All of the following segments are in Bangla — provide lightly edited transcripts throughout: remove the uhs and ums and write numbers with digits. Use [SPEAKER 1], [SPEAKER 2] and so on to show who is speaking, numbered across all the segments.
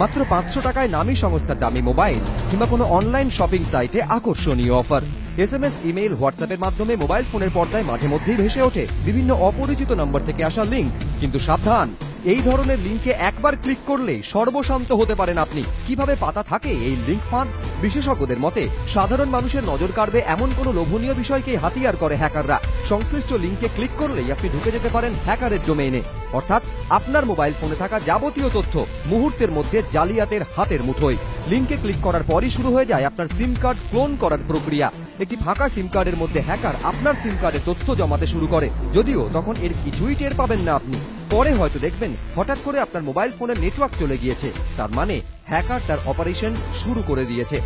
[SPEAKER 1] মাত্র 500 টাকায় নামী সংস্থার দামি মোবাইল কিংবা কোনো অনলাইন শপিং সাইটে আকর্ষণীয় অফার। SMS, ইমেইল, হোয়াটসঅ্যাপের মাধ্যমে মোবাইল ফোনের পর্দায় মাঝে মধ্যেই ভেসে ওঠে বিভিন্ন অপরিচিত নম্বর থেকে আসা লিঙ্ক। কিন্তু সাবধান, এই ধরনের লিঙ্কে একবার ক্লিক করলে সর্বশান্ত হতে পারেন আপনি। কিভাবে পাতা থাকে এই লিঙ্ক ফাঁদ? বিশেষজ্ঞদের মতে সাধারণ মানুষের নজর কাড়বে এমন কোনো লোভনীয় বিষয়কে হাতিয়ার করে হ্যাকাররা। সংশ্লিষ্ট লিঙ্কে ক্লিক করলেই আপনি ঢুকে যেতে পারেন হ্যাকারের ডোমেইনে, অর্থাৎ আপনার মোবাইল ফোনে থাকা যাবতীয় তথ্য মুহূর্তের মধ্যে জালিয়াতের হাতের মুঠোয়। লিঙ্কে ক্লিক করার পরই শুরু হয়ে যায় আপনার সিম কার্ড ক্লোন করার প্রক্রিয়া। একটি ফাঁকা সিম কার্ডের মধ্যে হ্যাকার আপনার সিম কার্ডের তথ্য জমাতে শুরু করে, যদিও তখন এর কিছুই টের পাবেন না আপনি। পরে হয়তো দেখবেন হঠাৎ করে আপনার মোবাইল ফোনের নেটওয়ার্ক চলে গিয়েছে, তার মানে হ্যাকার তার অপারেশন শুরু করে দিয়েছে।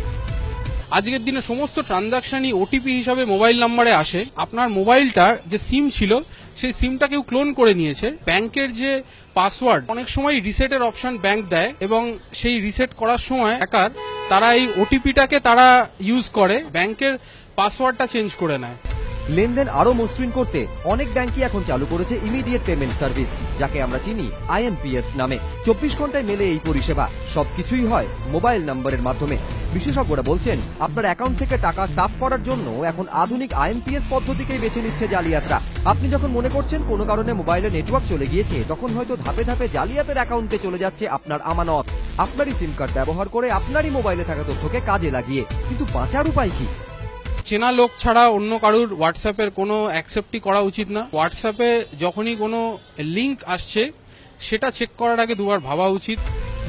[SPEAKER 2] আজকের দিনে সমস্ত ট্রানজাকশনই ওটিপি হিসাবে মোবাইল নাম্বারে আসে। আপনার মোবাইলটার যে সিম ছিল সেই সিমটা কেউ ক্লোন করে নিয়েছে। ব্যাংকের যে পাসওয়ার্ড, অনেক সময় রিসেটের অপশন ব্যাংক দেয় এবং সেই রিসেট করার সময় হ্যাকার তারা এই ওটিপিটাকে তারা ইউজ করে ব্যাংকের পাসওয়ার্ডটা চেঞ্জ করে নেয়।
[SPEAKER 1] লেনদেন আরো মসৃণ করতে অনেক ব্যাংকই এখন চালু করেছে ইমিডিয়েট পেমেন্ট সার্ভিস, যাকে আমরা চিনি IMPS নামে। 24 ঘন্টায় মেলে এই পরিষেবা। সবকিছুই হয় মোবাইল নম্বরের মাধ্যমে। বিশেষজ্ঞরা বলছেন আপনার অ্যাকাউন্ট থেকে টাকা সাফ করার জন্য এখন আধুনিক IMPS পদ্ধতিকেই বেছে নিচ্ছে জালিয়াতরা। আপনি যখন মনে করছেন কোনো কারণে মোবাইলে নেটওয়ার্ক চলে গিয়েছে, তখন হয়তো ধাপে ধাপে জালিয়াতের অ্যাকাউন্টে চলে যাচ্ছে আপনার আমানত। আপনারই সিম কার্ড ব্যবহার করে আপনারই মোবাইলে থাকা তথ্যকে কাজে লাগিয়ে। কিন্তু বাঁচার উপায় কি?
[SPEAKER 2] চেনা লোক ছাড়া অন্য কারুর হোয়াটসঅ্যাপের কোনো অ্যাকসেপ্টই করা উচিত না। হোয়াটসঅ্যাপে যখনই কোনো লিঙ্ক আসছে সেটা চেক করার আগে দুবার ভাবা উচিত।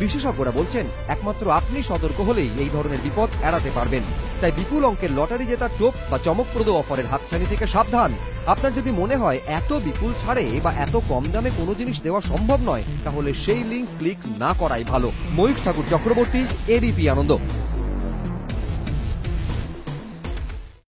[SPEAKER 1] বিশেষজ্ঞরা বলছেন একমাত্র আপনি সতর্ক হলেই এই ধরনের বিপদ এড়াতে পারবেন। তাই বিপুল অঙ্কের লটারি জেতার টোপ বা চমকপ্রদ অফারের হাতছানি থেকে সাবধান। আপনার যদি মনে হয় এত বিপুল ছাড়ে বা এত কম দামে কোনো জিনিস দেওয়া সম্ভব নয়, তাহলে সেই লিঙ্ক ক্লিক না করাই ভালো। ময়ূখ ঠাকুর চক্রবর্তী, ABP আনন্দ।